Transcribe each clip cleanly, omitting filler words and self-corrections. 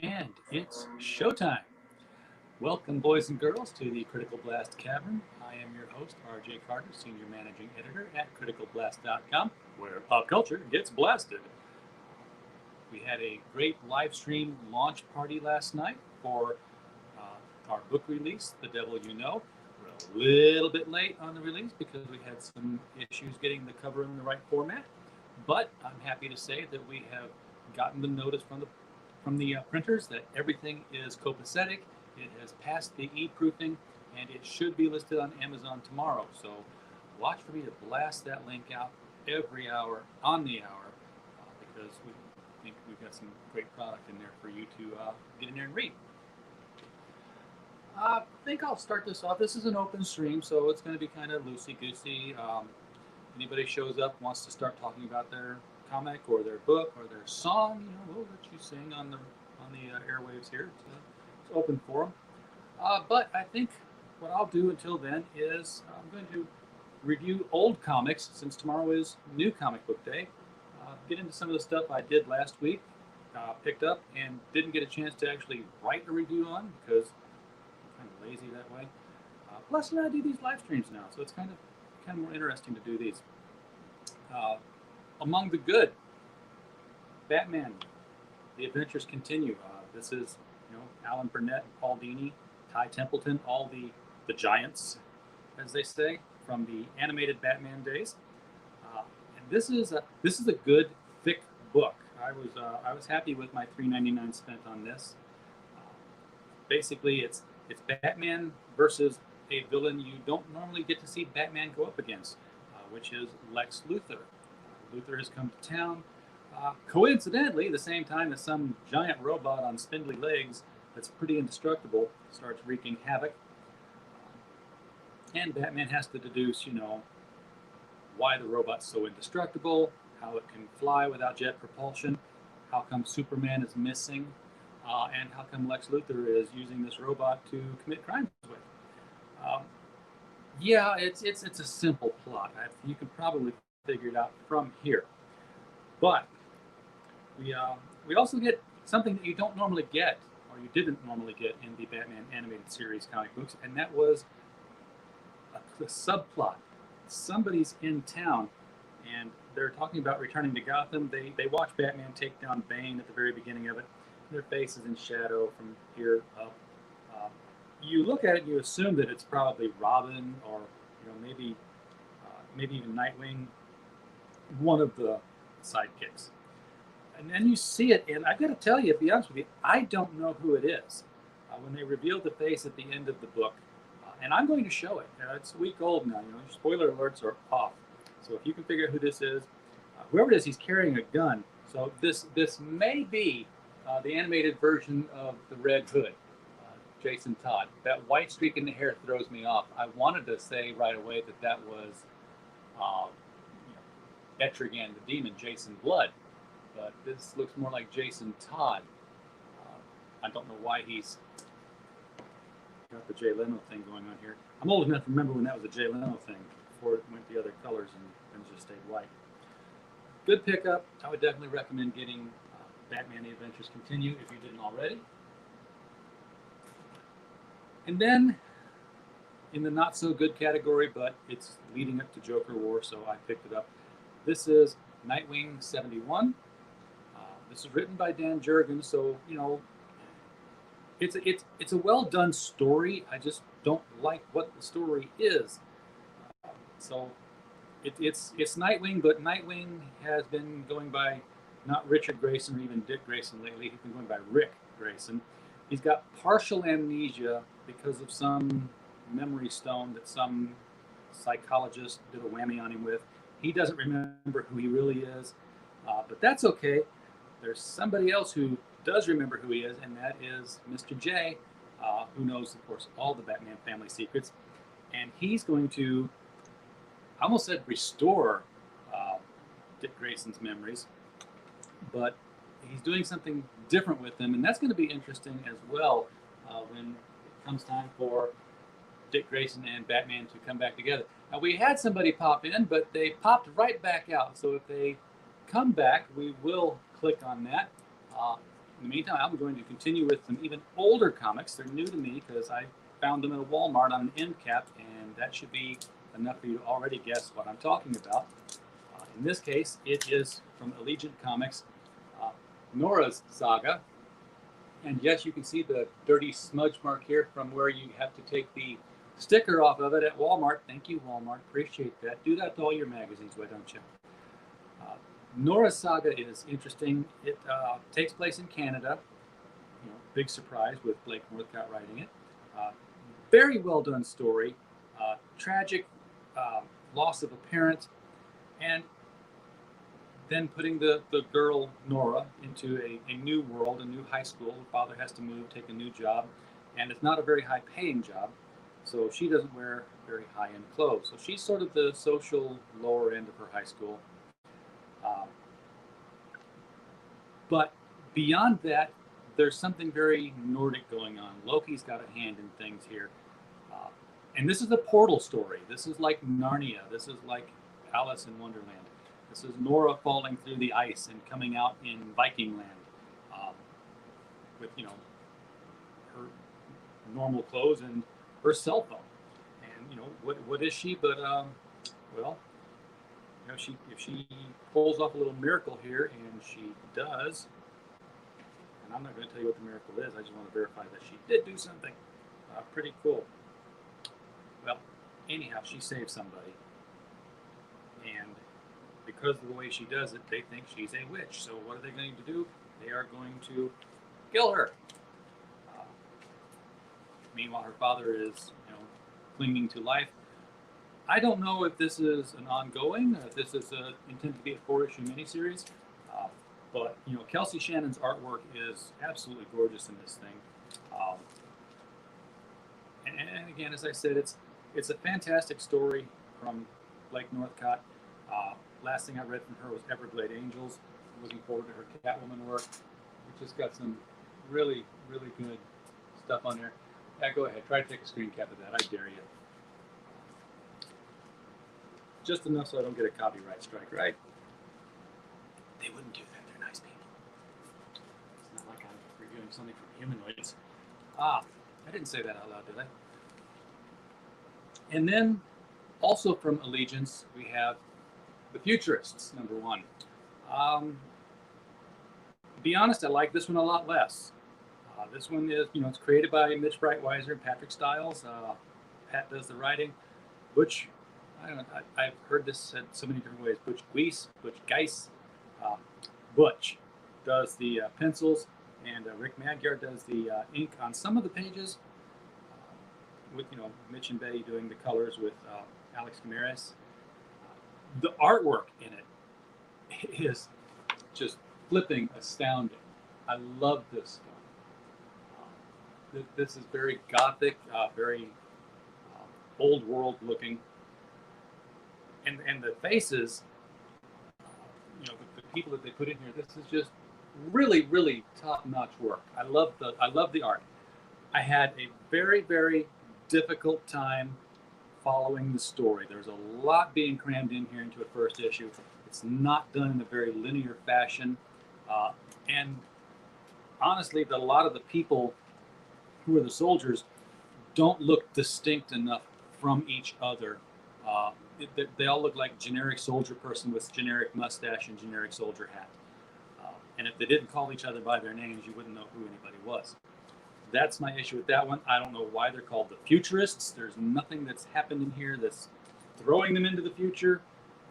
And it's showtime. Welcome, boys and girls, to the Critical Blast Cavern. I am your host, RJ Carter, Senior Managing Editor at criticalblast.com, where pop culture gets blasted. We had a great live stream launch party last night for our book release, The Devil You Know. We're a little bit late on the release because we had some issues getting the cover in the right format, but I'm happy to say that we have gotten the notice from the printers that everything is copacetic. It has passed the e-proofing, and it should be listed on Amazon tomorrow. So watch for me to blast that link out every hour on the hour because we think we've got some great product in there for you to get in there and read. I think I'll start this off. This is an open stream, so it's going to be kind of loosey-goosey. Anybody shows up, wants to start talking about their comic or their book or their song, we'll let you sing on the airwaves here. It's open forum. But I think what I'll do until then is I'm going to review old comics since tomorrow is New Comic Book Day. Get into some of the stuff I did last week, picked up, and didn't get a chance to actually write a review on because I'm kind of lazy that way. Plus, I do these live streams now, so it's kind of more interesting to do these. Among the good, Batman, The Adventures Continue. This is, Alan Burnett, Paul Dini, Ty Templeton, all the giants, as they say, from the animated Batman days. And this is a good, thick book. I was happy with my $3.99 spent on this. Basically, it's Batman versus a villain you don't normally get to see Batman go up against, which is Lex Luthor. Luthor has come to town, coincidentally, the same time as some giant robot on spindly legs that's pretty indestructible starts wreaking havoc. And Batman has to deduce, why the robot's so indestructible, how it can fly without jet propulsion, how come Superman is missing, and how come Lex Luthor is using this robot to commit crimes with. Yeah, it's a simple plot. You can probably figure it out from here. But we also get something that you don't normally get, or you didn't normally get in the Batman animated series comic books, and that was a subplot. Somebody's in town, and they're talking about returning to Gotham. They watch Batman take down Bane at the very beginning of it. Their face is in shadow from here up. You look at it and you assume that it's probably Robin or maybe even Nightwing, one of the sidekicks. And then you see it, and I've got to tell you, to be honest with you, I don't know who it is. When they revealed the face at the end of the book, and I'm going to show it. It's a week old now. Spoiler alerts are off. So if you can figure out who this is, whoever it is, he's carrying a gun. So this may be the animated version of the Red Hood, Jason Todd. That white streak in the hair throws me off. I wanted to say right away that was Etrigan the Demon, Jason Blood, but this looks more like Jason Todd. I don't know why he's got the Jay Leno thing going on here. I'm old enough to remember when that was a Jay Leno thing before it went the other colors and just stayed white. Good pickup. I would definitely recommend getting Batman: The Adventures Continue if you didn't already. And then, in the not so good category, but it's leading up to Joker War, so I picked it up. This is Nightwing 71. This is written by Dan Jurgens, so it's a well done story. I just don't like what the story is. So it's Nightwing, but Nightwing has been going by not Richard Grayson or even Dick Grayson lately. He's been going by Rick Grayson. He's got partial amnesia because of some memory stone that some psychologist did a whammy on him with. He doesn't remember who he really is, but that's okay. There's somebody else who does remember who he is, and that is Mr. J, who knows, of course, all the Batman family secrets. And he's going to, I almost said restore Dick Grayson's memories, but he's doing something different with them, and that's going to be interesting as well when it comes time for Dick Grayson and Batman to come back together. Now, we had somebody pop in, but they popped right back out. So if they come back, we will click on that. In the meantime, I'm going to continue with some even older comics. They're new to me because I found them at a Walmart on an end cap, and that should be enough for you to already guess what I'm talking about. In this case, it is from Allegiant Comics, Nora's Saga. And yes, you can see the dirty smudge mark here from where you have to take the sticker off of it at Walmart. Thank you, Walmart. Appreciate that. Do that to all your magazines, why don't you? Nora's Saga is interesting. It takes place in Canada. You know, big surprise with Blake Northcott writing it. Very well done story. Tragic loss of a parent, and then putting the girl Nora into a new world, a new high school. The father has to move, take a new job, and it's not a very high paying job, so she doesn't wear very high end clothes. So she's sort of the social lower end of her high school. Um, but beyond that, there's something very Nordic going on. Loki's got a hand in things here. Uh, and this is a portal story. This is like Narnia. This is like Alice in Wonderland. This is Nora falling through the ice and coming out in Viking land with, you know, her normal clothes and her cell phone. And, you know, what is she but, well, you know, if she pulls off a little miracle here, and she does, and I'm not going to tell you what the miracle is, I just want to verify that she did do something pretty cool. Well, anyhow, she saves somebody, and because of the way she does it, they think she's a witch. So what are they going to do? They are going to kill her. Meanwhile, her father is, you know, clinging to life. I don't know if this is an ongoing, if this is intended to be a 4-issue miniseries, but you know, Kelsey Shannon's artwork is absolutely gorgeous in this thing. And again, as I said, it's a fantastic story from Blake Northcott. Last thing I read from her was Everglade Angels. Looking forward to her Catwoman work. We just got some really, really good stuff on there. Yeah, go ahead, try to take a screen cap of that. I dare you. Just enough so I don't get a copyright strike, right? They wouldn't do that. They're nice people. It's not like I'm reviewing something from humanoids. I didn't say that out loud, did I? And then, also from Allegiance, we have The Futurists, #1. To be honest, I like this one a lot less. This one is, you know, it's created by Mitch Breitweiser and Patrick Stiles. Pat does the writing. Butch, I don't know, I've heard this said so many different ways. Butch Geis. Butch does the pencils, and Rick Magyar does the ink on some of the pages, with, you know, Mitch and Betty doing the colors with Alex Gamaris. The artwork in it is just flipping astounding. I love this stuff. This is very gothic, very old world looking, and the faces, you know, the people that they put in here. This is just really, really top notch work. I love the art. I had a very, very difficult time following the story. There's a lot being crammed in here into a first issue. It's not done in a very linear fashion, and honestly, a lot of the people who are the soldiers don't look distinct enough from each other. They all look like generic soldier person with generic mustache and generic soldier hat. And if they didn't call each other by their names, you wouldn't know who anybody was. That's my issue with that one. I don't know why they're called the Futurists. There's nothing that's happened in here that's throwing them into the future.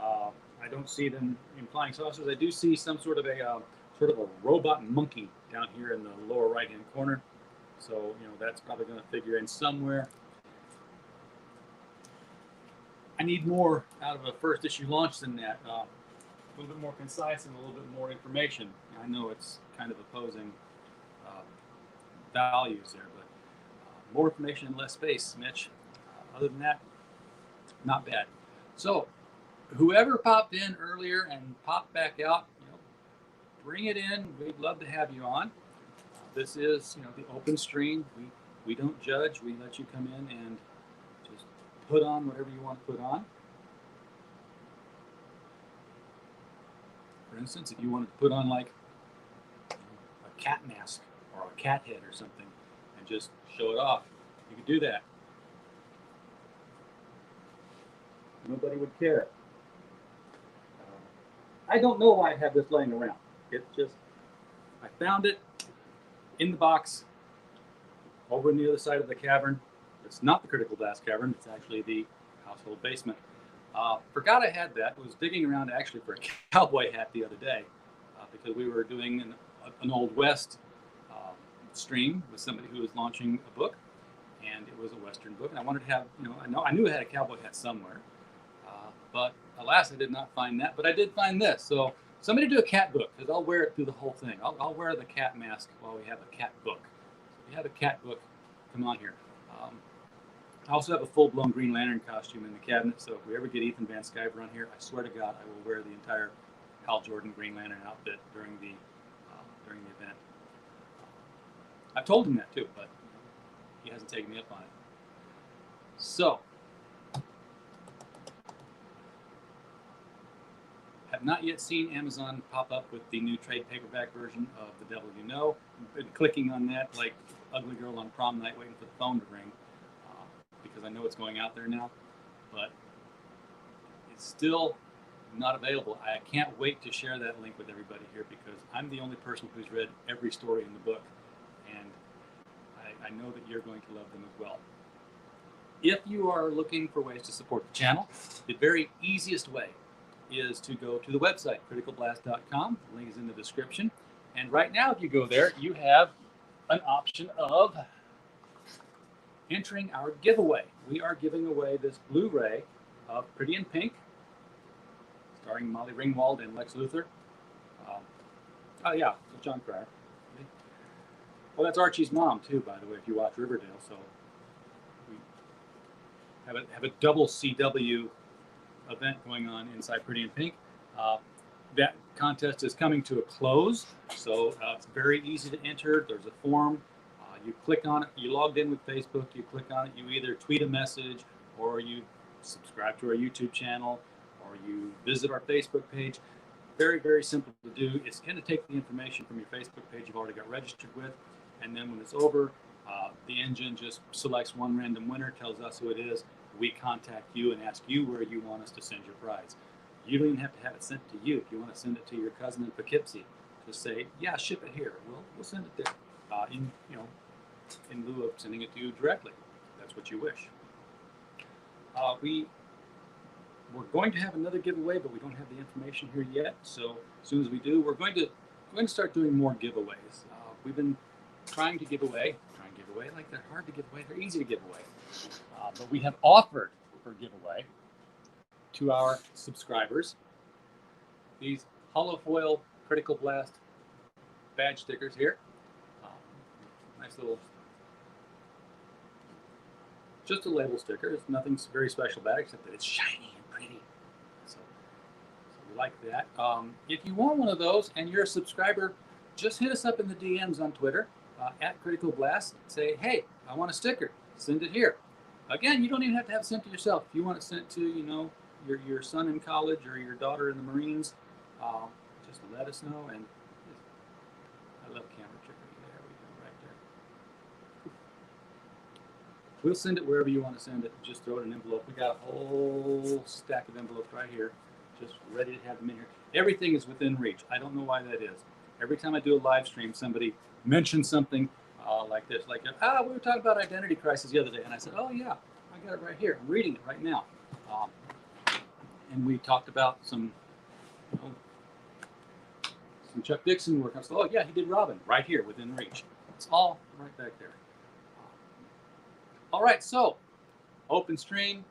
I don't see them in flying saucers. I do see some sort of a robot monkey down here in the lower right-hand corner. So, you know, that's probably going to figure in somewhere. I need more out of a first issue launch than that. A little bit more concise and a little bit more information. I know it's kind of opposing values there, but more information and less space, Mitch. Other than that, not bad. So, whoever popped in earlier and popped back out, you know, bring it in. We'd love to have you on. This is, you know, the open stream. We don't judge. We let you come in and just put on whatever you want to put on. For instance, if you wanted to put on like a cat mask or a cat head or something and just show it off. You could do that. Nobody would care. I don't know why I have this laying around. It's just, I found it in the box over on the other side of the cavern. It's not the Critical Blast cavern. It's actually the household basement. Forgot I had that. I was digging around actually for a cowboy hat the other day because we were doing an Old West stream with somebody who was launching a book, and it was a Western book, and I wanted to have, I knew I had a cowboy hat somewhere, but alas, I did not find that. But I did find this. So somebody do a cat book, because I'll wear it through the whole thing. I'll wear the cat mask while we have a cat book. So if you have a cat book, come on here. I also have a full-blown Green Lantern costume in the cabinet, so if we ever get Ethan Van Sciver on here, I swear to God, I will wear the entire Hal Jordan Green Lantern outfit during the event. I've told him that too, but he hasn't taken me up on it. So, have not yet seen Amazon pop up with the new trade paperback version of The Devil You Know. Been clicking on that like ugly girl on prom night, waiting for the phone to ring. Because I know it's going out there now, but it's still not available. I can't wait to share that link with everybody here because I'm the only person who's read every story in the book, and I know that you're going to love them as well. If you are looking for ways to support the channel, the very easiest way is to go to the website, criticalblast.com. The link is in the description. And right now, if you go there, you have an option of entering our giveaway. We are giving away this Blu-ray of Pretty in Pink, starring Molly Ringwald and Lex Luthor. Oh yeah, John Cryer. Well, that's Archie's mom too, by the way, if you watch Riverdale. So we have a double CW event going on inside Pretty in Pink. That contest is coming to a close, so it's very easy to enter. There's a form. You click on it, you logged in with Facebook, you click on it, you either tweet a message or you subscribe to our YouTube channel or you visit our Facebook page. Very, very simple to do. It's going to take the information from your Facebook page you've already got registered with, and then when it's over, the engine just selects one random winner, tells us who it is. We contact you and ask you where you want us to send your prize. You don't even have to have it sent to you. If you want to send it to your cousin in Poughkeepsie, just say, yeah, ship it here. We'll send it there. In lieu of sending it to you directly. That's what you wish. We're going to have another giveaway, but we don't have the information here yet. So as soon as we do, we're going to start doing more giveaways. We've been trying to give away, like they're hard to give away, they're easy to give away. But we have offered for giveaway to our subscribers these hollow foil Critical Blast badge stickers here. Nice little, just a label sticker. It's nothing very special about it except that it's shiny and pretty. So we like that. If you want one of those and you're a subscriber, just hit us up in the DMs on Twitter at Critical Blast. Say, hey, I want a sticker. Send it here. Again, you don't even have to have it sent to yourself. If you want it sent to, your son in college or your daughter in the Marines, just let us know. And I love camera trickery. There we go, right there. We'll send it wherever you want to send it. Just throw it in an envelope. We got a whole stack of envelopes right here, just ready to have them in here. Everything is within reach. I don't know why that is. Every time I do a live stream, somebody mentions something like this, like, we were talking about identity crisis the other day, and I said, oh yeah, I got it right here. I'm reading it right now. And we talked about some Chuck Dixon work. I said, oh yeah, he did Robin right here within reach. It's all right back there. All right, so open stream,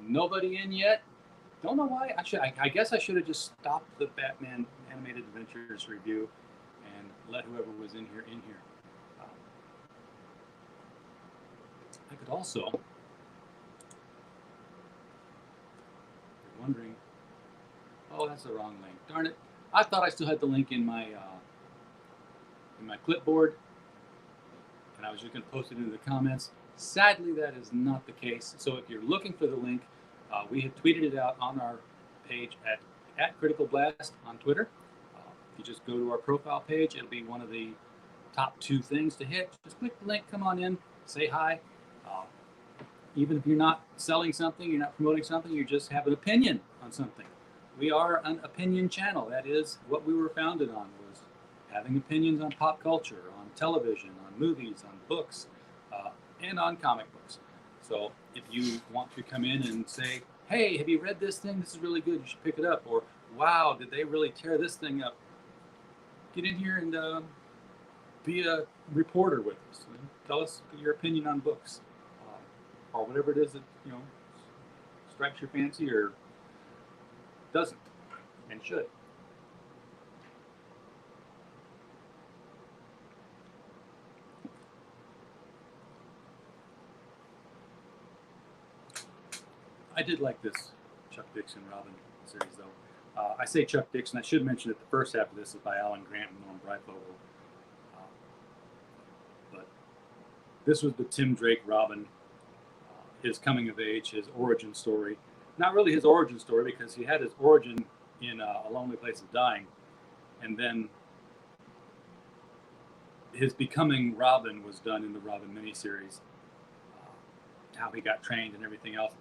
nobody in yet. Don't know why. I guess I should have just stopped the Batman Animated Adventures review and let whoever was in here. I could also, if you're wondering, oh, that's the wrong link. Darn it. I thought I still had the link in my clipboard, and I was just going to post it into the comments. Sadly, that is not the case. So if you're looking for the link, we have tweeted it out on our page at Critical Blast on Twitter. you just go to our profile page, it'll be one of the top 2 things to hit. Just click the link, come on in, say hi. Even if you're not selling something, you're not promoting something, you just have an opinion on something. We are an opinion channel. That is what we were founded on, was having opinions on pop culture, on television, on movies, on books, and on comic books. So if you want to come in and say, hey, have you read this thing? This is really good. You should pick it up. Or, wow, did they really tear this thing up? Get in here and be a reporter with us. Tell us your opinion on books, or whatever it is that strikes your fancy or doesn't and should. I did like this Chuck Dixon Robin series, though. I say Chuck Dixon. I should mention that the first half of this is by Alan Grant and Norm Breyfogle. But this was the Tim Drake Robin, his coming of age, his origin story. Not really his origin story, because he had his origin in A Lonely Place of Dying, and then his becoming Robin was done in the Robin miniseries. How he got trained and everything else.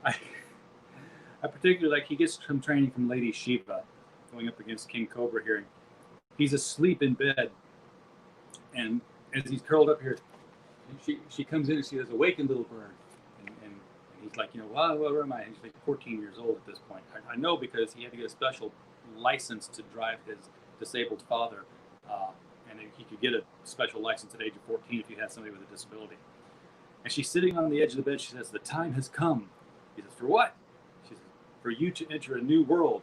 I particularly like, he gets some training from Lady Shiva going up against King Cobra here. He's asleep in bed, and as he's curled up here, she comes in and she says, "Awaken, little bird." And he's like, where am I? He's like 14 years old at this point. I know, because he had to get a special license to drive his disabled father, and he could get a special license at the age of 14 if you had somebody with a disability. And she's sitting on the edge of the bed. She says, "The time has come." He says, "For what?" She says, "For you to enter a new world."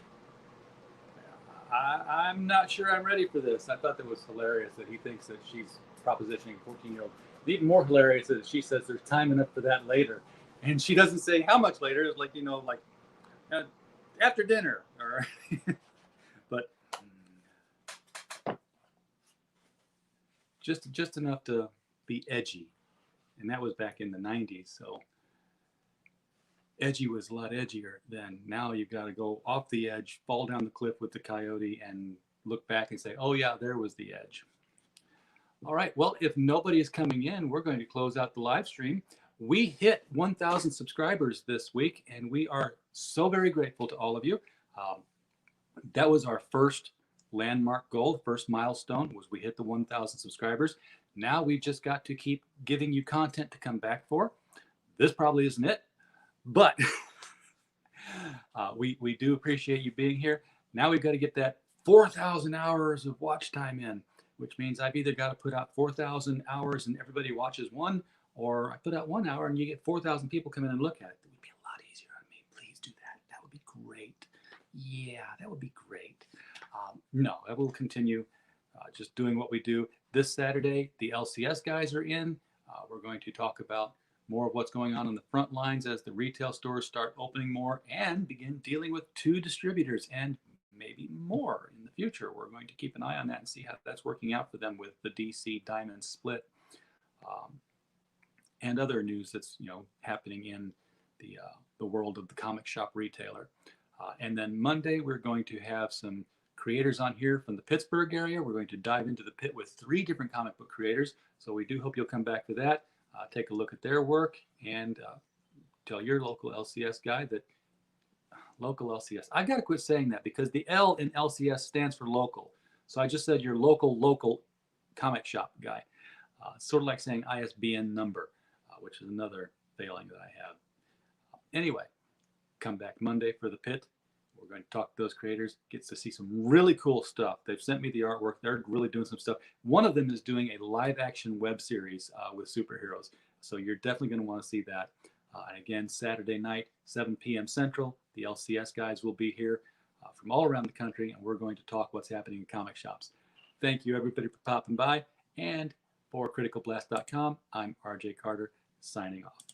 I'm not sure I'm ready for this. I thought that was hilarious that he thinks that she's propositioning a 14-year-old. Even more hilarious is that she says there's time enough for that later. And she doesn't say how much later. It's like, after dinner. Or but just enough to be edgy. And that was back in the 90s. So edgy was a lot edgier then. Now you've got to go off the edge, fall down the cliff with the coyote, and look back and say, oh yeah, there was the edge. All right, well, if nobody is coming in, we're going to close out the live stream. We hit 1,000 subscribers this week, and we are so very grateful to all of you. That was our first landmark goal, first milestone, was we hit the 1,000 subscribers. Now we've just got to keep giving you content to come back for. This probably isn't it, but we do appreciate you being here. Now we've got to get that 4,000 hours of watch time in, which means I've either got to put out 4,000 hours and everybody watches one, or I put out 1 hour and you get 4,000 people come in and look at it. It would be a lot easier on me. Please do that. That would be great. Yeah, that would be great. No, I will continue just doing what we do. This Saturday, the LCS guys are in. We're going to talk about more of what's going on the front lines as the retail stores start opening more and begin dealing with 2 distributors and maybe more in the future. We're going to keep an eye on that and see how that's working out for them with the DC Diamond split, and other news that's happening in the world of the comic shop retailer. And then Monday, we're going to have some creators on here from the Pittsburgh area. We're going to dive into the pit with 3 different comic book creators. So we do hope you'll come back for that. Take a look at their work and tell your local LCS guy that local LCS. I got to quit saying that because the L in LCS stands for local. So I just said your local comic shop guy. Sort of like saying ISBN number, which is another failing that I have. Anyway, come back Monday for the pit. We're going to talk to those creators, gets to see some really cool stuff. They've sent me the artwork. They're really doing some stuff. One of them is doing a live action web series with superheroes. So you're definitely going to want to see that. And again, Saturday night, 7 p.m. Central, the LCS guys will be here from all around the country, and we're going to talk what's happening in comic shops. Thank you, everybody, for popping by. And for criticalblast.com, I'm RJ Carter, signing off.